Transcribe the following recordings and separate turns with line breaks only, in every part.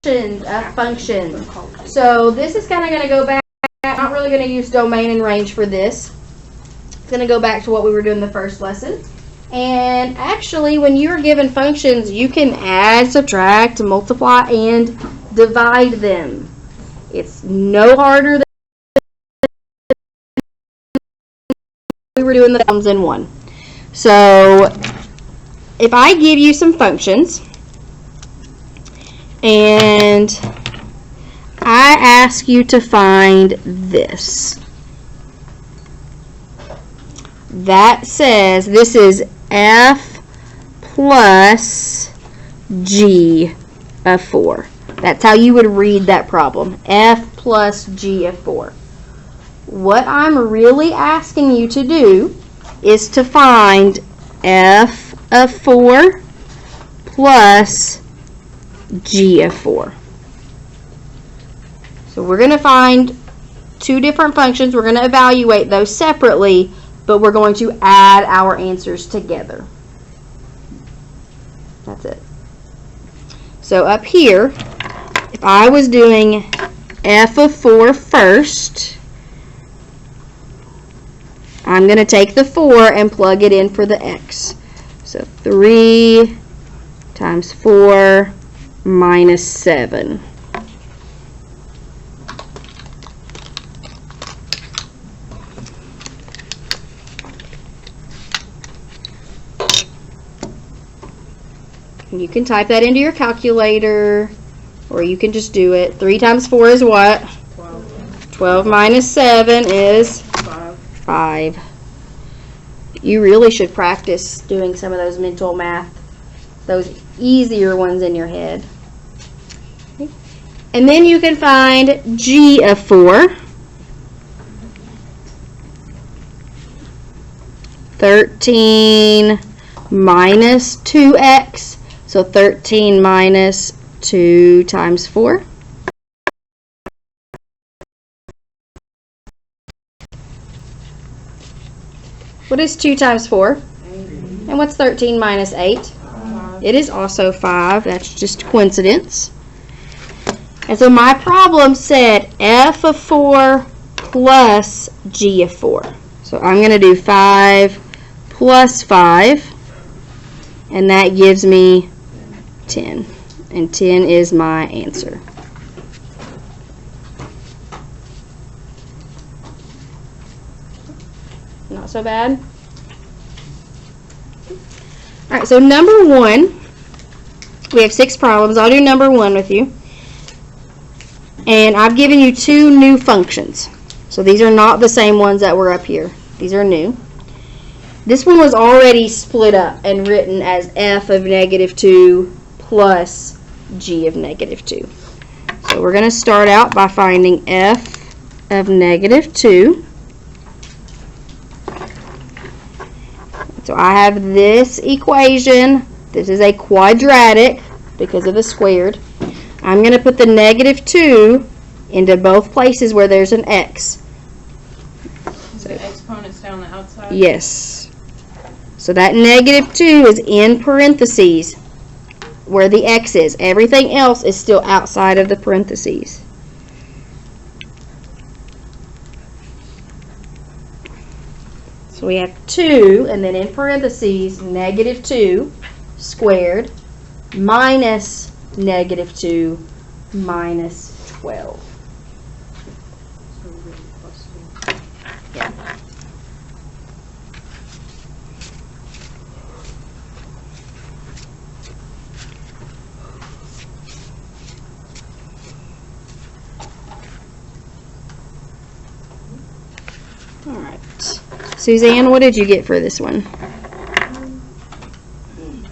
a function. So this is kind of going to go back. I'm not really going to use domain and range for this. It's going to go back to what we were doing the first lesson. And actually, when you're given functions, you can add, subtract, multiply, and divide them. It's no harder than we were doing the sums in one. So if I give you some functions and I ask you to find this, that says this is f plus g of 4. That's how you would read that problem, f plus g of 4. What I'm really asking you to do is to find f of 4 plus g of 4. So we're going to find two different functions. We're going to evaluate those separately, but we're going to add our answers together. That's it. So up here, if I was doing f of 4 first, I'm going to take the 4 and plug it in for the x. So 3 times 4 minus 7. You can type that into your calculator, or you can just do it. 3 times 4 is what? 12. 12 minus 7 is 5. You really should practice doing some of those mental math, those easier ones in your head. And then you can find g of 4. 13 minus 2x. So 13 minus 2 times 4. What is 2 times 4? 8. And what's 13 minus 8? 5. It is also 5. That's just coincidence. And so my problem said f of 4 plus g of 4. So I'm going to do 5 plus 5. And that gives me 10. And 10 is my answer. Not so bad. All right, so number 1, we have 6 problems. I'll do number 1 with you. And I've given you 2 new functions. So these are not the same ones that were up here. These are new. This one was already split up and written as f of negative 2 plus g of negative 2. So we're going to start out by finding f of negative 2. So I have this equation. This is a quadratic because of the squared. I'm going to put the negative 2 into both places where there's an x.
So the exponents down the outside?
Yes. So that negative 2 is in parentheses where the x is. Everything else is still outside of the parentheses. So we have 2, and then in parentheses, negative 2 squared minus negative 2 minus 12.
So really plus 2.
Yeah. All right. Suzanne, what did you get for this one?
I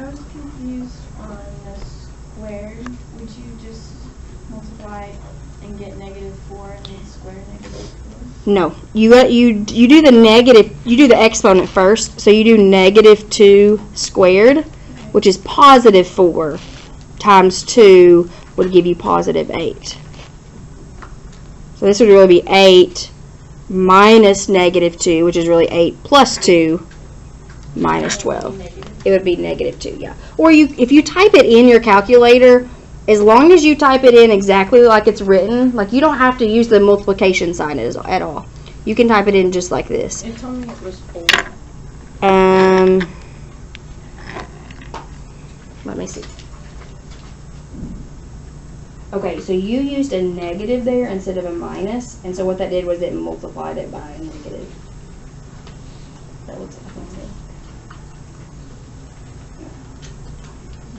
was confused on the squared. Would you just multiply and get negative 4 and then square negative 4?
No. You do the negative, you do the exponent first. So you do negative 2 squared, which is positive 4 times 2 would give you positive 8. So this would really be 8 minus negative 2, which is really 8 plus 2 minus 12. It would be negative 2, yeah. Or if you type it in your calculator, as long as you type it in exactly like it's written, like you don't have to use the multiplication sign at all. You can type it in just like this.
It told me it was 4.
Let me see. Okay, so you used a negative there instead of a minus, and so what that did was it multiplied it by a negative. That looks like it.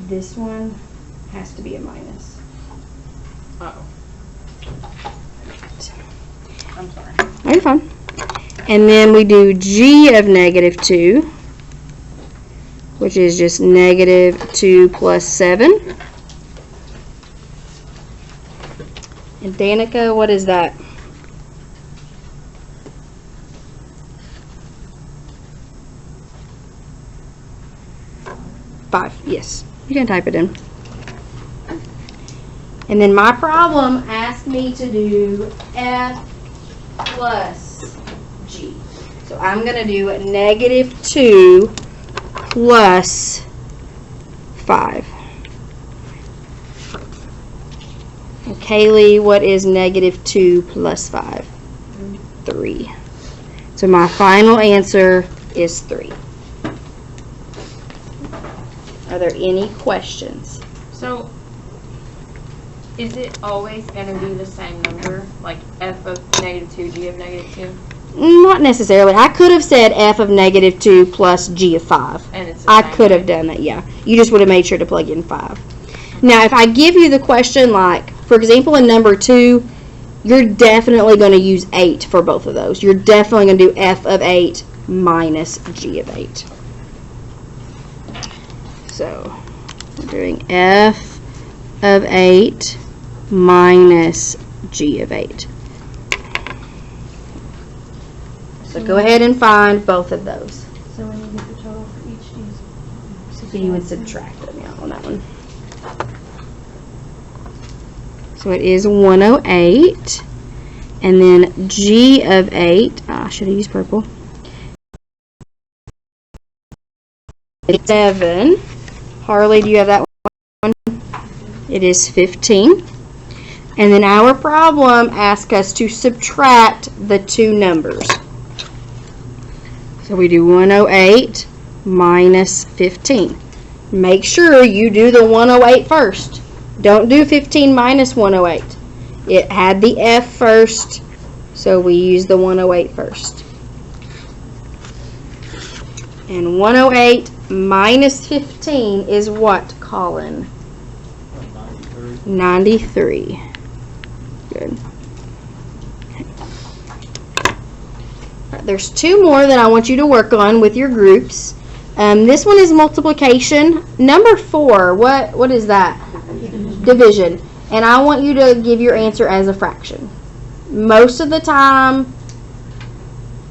This one has to be a minus.
Uh-oh. I'm sorry.
You're fine. And then we do g of negative 2, which is just negative 2 plus 7. And Danica, what is that? Five, yes. You can type it in. And then my problem asked me to do f plus g. So I'm going to do negative 2 plus 5. And Kaylee, what is negative 2 plus 5? 3. So my final answer is 3. Are there any questions?
So, is it always going to be the same number? Like f of negative 2, g of negative 2?
Not necessarily. I could have said f of negative 2 plus g of 5.
And it's the
I
same
could
way.
have done that, yeah. You just would have made sure to plug in 5. Now, if I give you the question like, for example, in number 2, you're definitely going to use 8 for both of those. You're definitely going to do f of 8 minus g of 8. So, we're doing f of 8 minus g of 8. So go ahead and find both of those.
So when you get the total for each of these.
So you would subtract them out on that one. So it is 108. And then g of 8, I should have used purple. 7. Harley, do you have that one? It is 15. And then our problem asks us to subtract the two numbers. So we do 108 minus 15. Make sure you do the 108 first. Don't do 15 minus 108. It had the F first, so we use the 108 first. And 108 minus 15 is what, Colin? 93. Good. There's two more that I want you to work on with your groups. This one is multiplication. Number 4, what is that? Division. And I want you to give your answer as a fraction. Most of the time,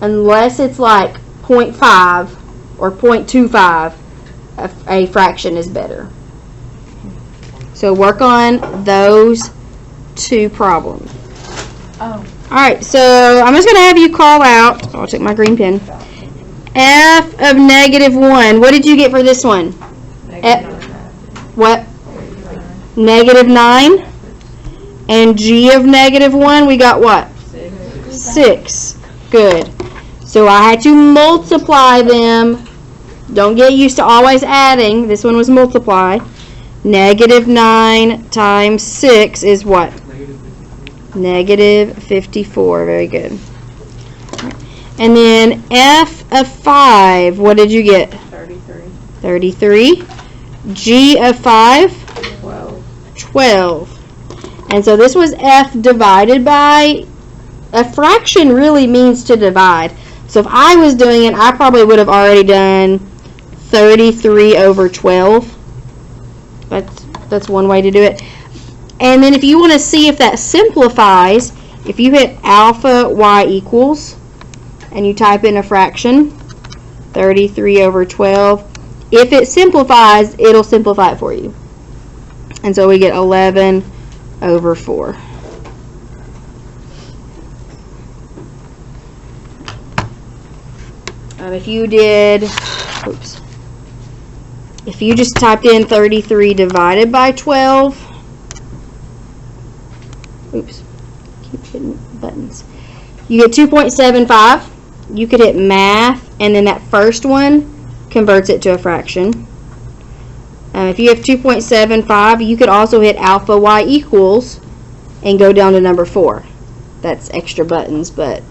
unless it's like 0.5 or 0.25, a fraction is better. So work on those two problems.
Oh.
Alright, so I'm just going to have you call out, I'll take my green pen, f of negative 1. What did you get for this one? What? Negative 9. And g of negative 1, we got what? 6. Good. So I had to multiply them. Don't get used to always adding. This one was multiply. Negative 9 times 6 is what? Negative 54. Very good. And then f of 5, what did you get?
33.
33. G of 5? 12. And so this was f divided by, a fraction really means to divide. So if I was doing it, I probably would have already done 33 over 12. That's one way to do it. And then if you want to see if that simplifies, if you hit alpha y equals, and you type in a fraction, 33 over 12, if it simplifies, it'll simplify it for you. And so we get 11 over 4. If you did, if you just typed in 33 divided by 12, Oops. Keep hitting buttons. You get 2.75. You could hit math, and then that first one converts it to a fraction. If you have 2.75, you could also hit alpha y equals and go down to number 4. That's extra buttons, but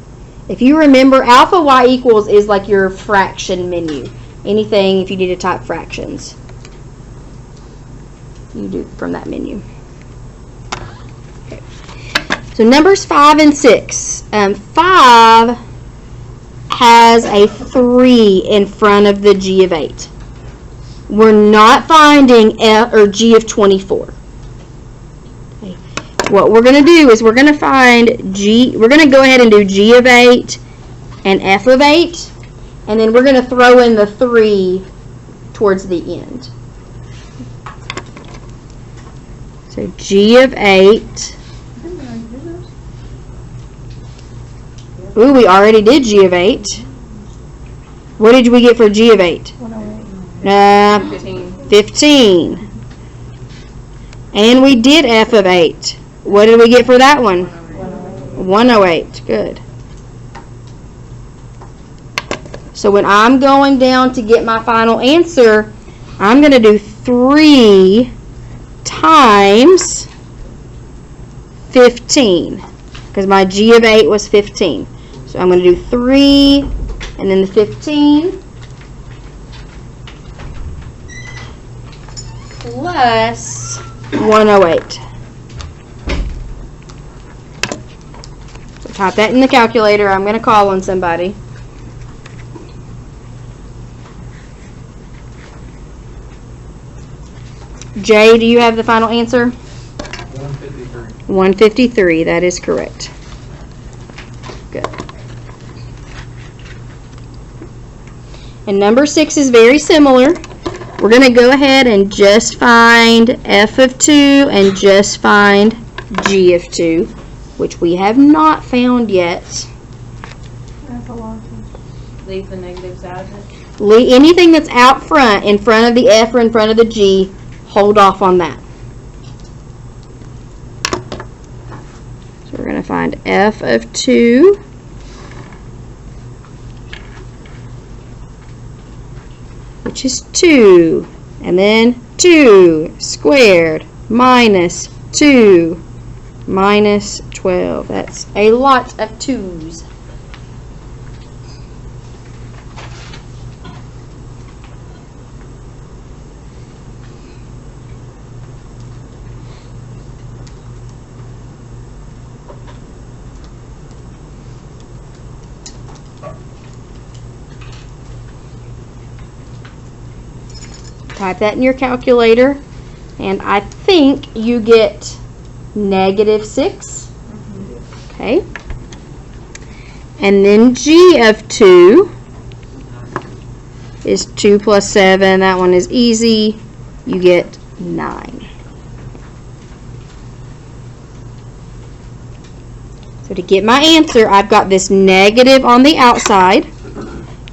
if you remember, alpha y equals is like your fraction menu. Anything if you need to type fractions, you do from that menu. Okay. So numbers 5 and 6. 5 has a 3 in front of the g of 8. We're not finding F or g of 24. Okay. What we're going to do is we're going to find g. We're going to go ahead and do g of 8 and f of 8, and then we're going to throw in the 3 towards the end. So g of 8. Ooh, we already did g of 8. What did we get for g of 8? 15. And we did f of 8. What did we get for that one? 108. Good. So when I'm going down to get my final answer, I'm going to do 3 times 15, because my g of 8 was 15. So I'm going to do 3 and then the 15 plus 108. So type that in the calculator. I'm going to call on somebody. Jay, do you have the final answer?
153.
153, that is correct. Good. And number 6 is very similar. We're going to go ahead and just find f of 2 and just find g of 2, which we have not found yet.
That's a lot.
Leave the negatives out of it.
Anything that's out front, in front of the f or in front of the g, hold off on that. So we're going to find f of 2 which is 2, and then 2 squared minus 2 minus 12. That's a lot of 2's. Type that in your calculator, and I think you get -6. Okay. And then g of 2 is 2 plus 7. That one is easy. You get 9. So to get my answer, I've got this negative on the outside,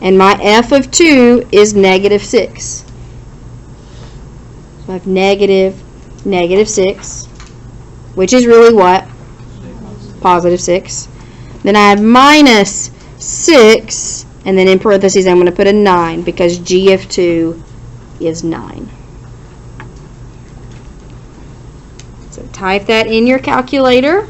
and my f of 2 is -6. So I have -6, which is really what? +6. Then I have -6, and then in parentheses I'm going to put a 9 because g of 2 is 9. So type that in your calculator.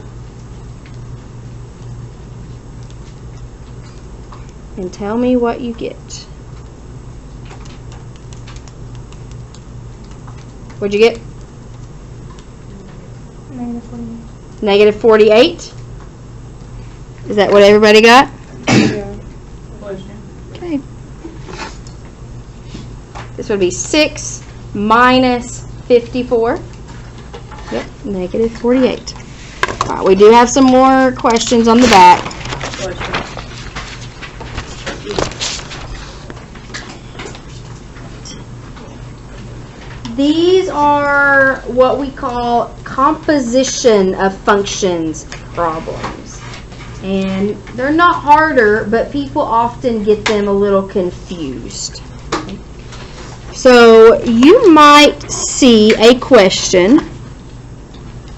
And tell me what you get. What'd you get? -48. Is that what everybody got?
Yeah.
Okay. This would be 6 minus 54. Yep, -48. All right, we do have some more questions on the back. These are what we call composition of functions problems. And they're not harder, but people often get them a little confused. So you might see a question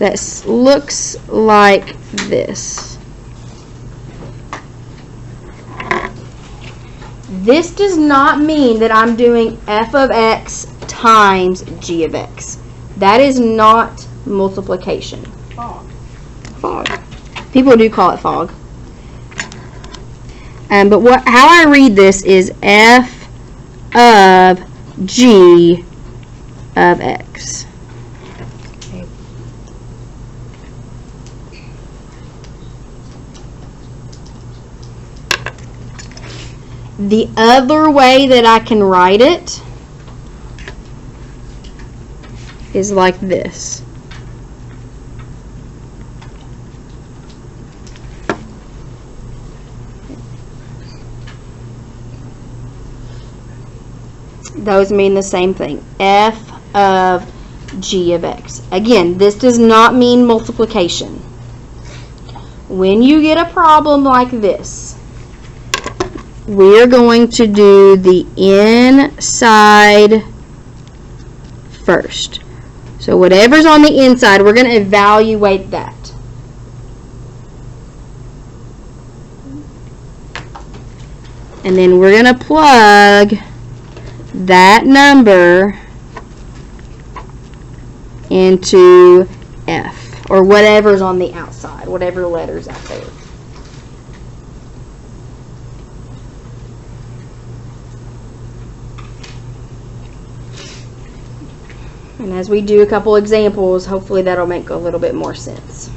that looks like this. This does not mean that I'm doing f of x times g of x. That is not multiplication. Fog. People do call it fog. But how I read this is f of g of x. The other way that I can write it is like this. Those mean the same thing. F of g of x. Again, this does not mean multiplication. When you get a problem like this, we're going to do the inside first. So whatever's on the inside, we're going to evaluate that. And then we're going to plug that number into F, or whatever's on the outside, whatever letter's out there. And as we do a couple examples, hopefully that'll make a little bit more sense.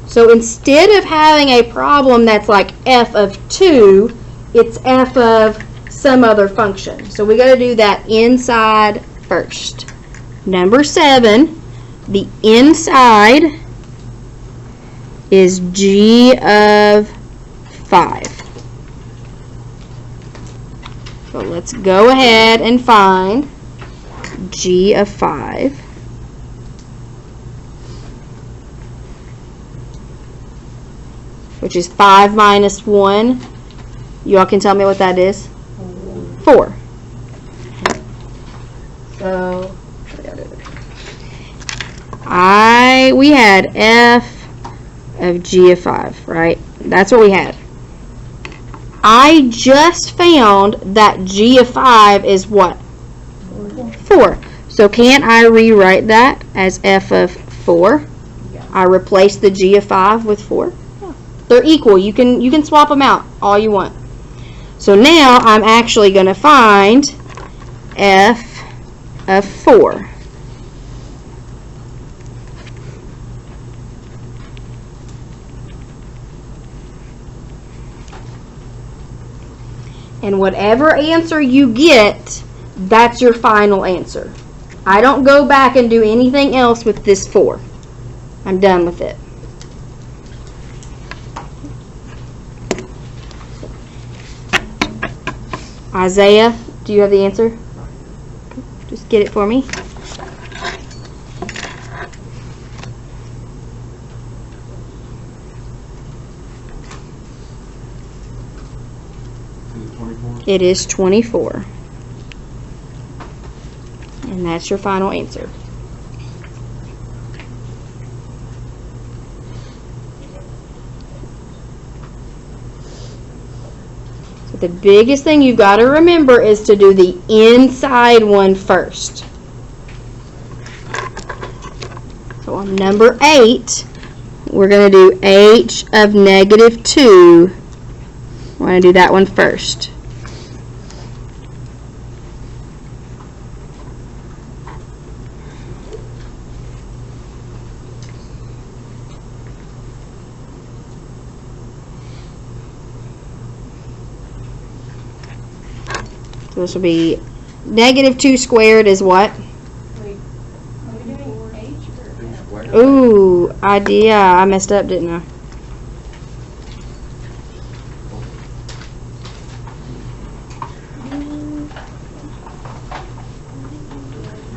So instead of having a problem that's like f of 2, it's f of some other function. So we got to do that inside first. Number 7, the inside is g of 5. So let's go ahead and find g of 5. Which is 5 minus 1. You all can tell me what that is? 4. So, we had f of g of 5, right? That's what we had. I just found that g of 5 is what? 4. So can't I rewrite that as f of 4? I replace the g of 5 with 4. They're equal. You can swap them out all you want. So now I'm actually going to find f of 4. And whatever answer you get, that's your final answer. I don't go back and do anything else with this 4. I'm done with it. Isaiah, do you have the answer? Just get it for me. It is 24. And that's your final answer. So the biggest thing you've got to remember is to do the inside one first. So on number 8, we're going to do h of negative 2. We're going to do that one first. So this will be negative 2 squared is what?
Wait, are we doing h or f?
Ooh, idea. I messed up, didn't I?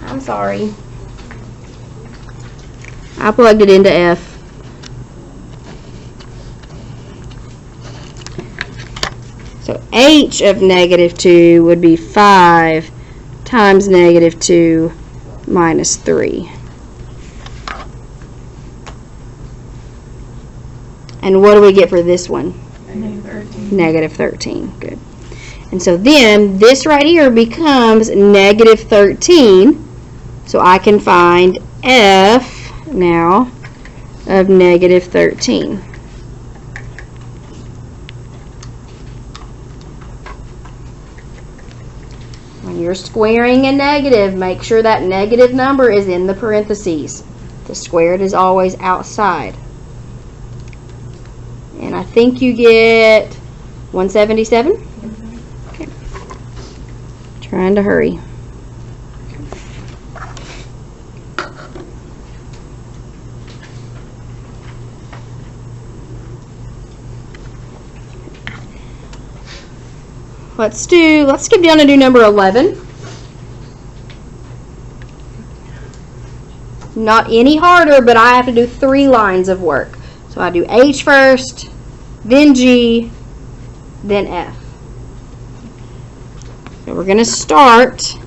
I'm sorry. I plugged it into F. So h of negative 2 would be 5 times negative 2 minus 3. And what do we get for this one?
Negative 13.
-13. Good. And so then this right here becomes -13. So I can find f now of -13. When you're squaring a negative, make sure that negative number is in the parentheses. The squared is always outside. And I think you get 177? Okay. Trying to hurry. Let's skip down and do number 11. Not any harder, but I have to do 3 lines of work. So I do H first, then G, then F. So we're going to start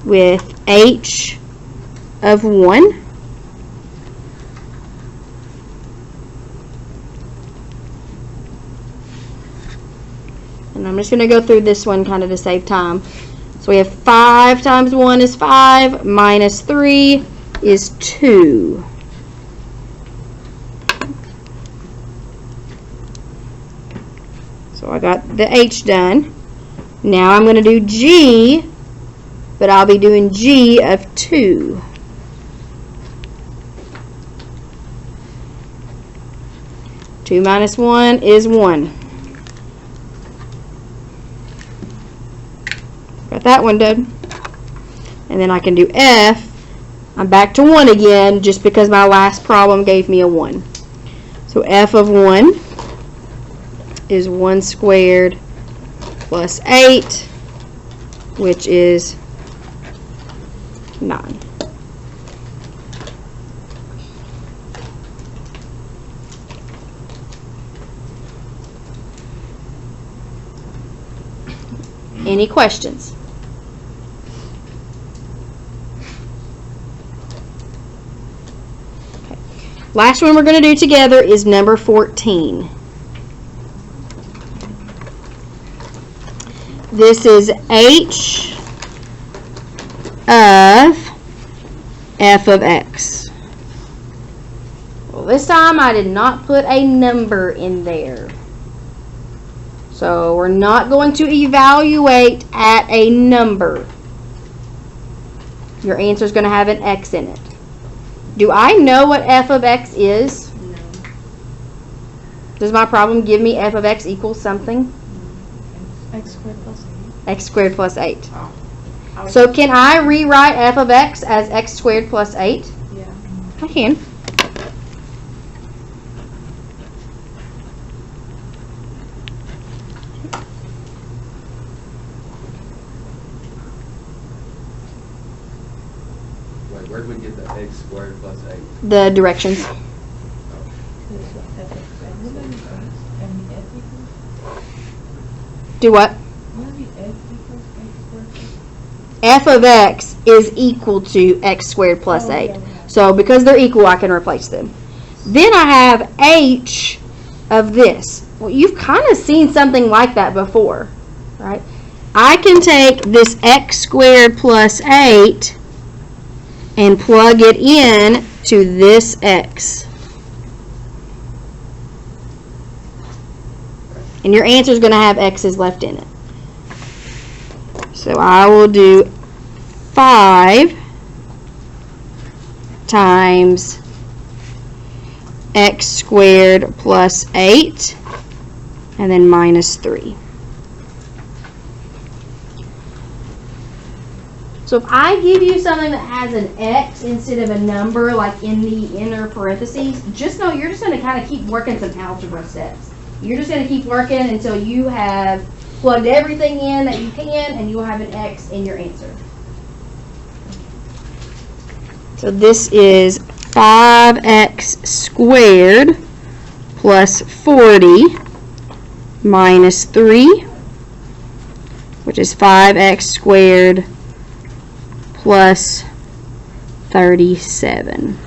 with H of 1. And I'm just going to go through this one kind of to save time. So we have 5 times 1 is 5, minus 3 is 2. So I got the H done. Now I'm going to do G, but I'll be doing G of 2. Two minus 1 is 1. Got that one done. And then I can do F. I'm back to 1 again just because my last problem gave me a 1. So F of 1 is 1 squared plus 8, which is 9. Any questions? Okay. Last one we're going to do together is number 14. This is H of f of x. Well, this time I did not put a number in there. So we're not going to evaluate at a number. Your answer is going to have an x in it. Do I know what f of x is?
No.
Does my problem give me f of x equals something?
X squared plus 8.
X squared plus 8.
Oh.
So can I rewrite f of x as x squared plus 8?
Yeah.
I can.
Wait, where did we get the x squared plus 8?
The directions. Do what? F of x is equal to x squared plus 8. So because they're equal, I can replace them. Then I have h of this. Well, you've kind of seen something like that before, right? I can take this x squared plus 8 and plug it in to this x. And your answer is going to have x's left in it. So I will do 5 times x squared plus 8 and then minus 3. So if I give you something that has an x instead of a number like in the inner parentheses, just know you're just going to kind of keep working some algebra steps. You're just going to keep working until you have plugged everything in that you can and you'll have an x in your answer. So this is 5x squared plus 40 minus 3, which is 5x squared plus 37.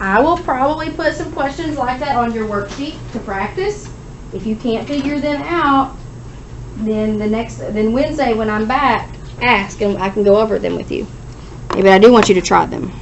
I will probably put some questions like that on your worksheet to practice. If you can't figure them out, then then Wednesday when I'm back, ask and I can go over them with you. But I do want you to try them.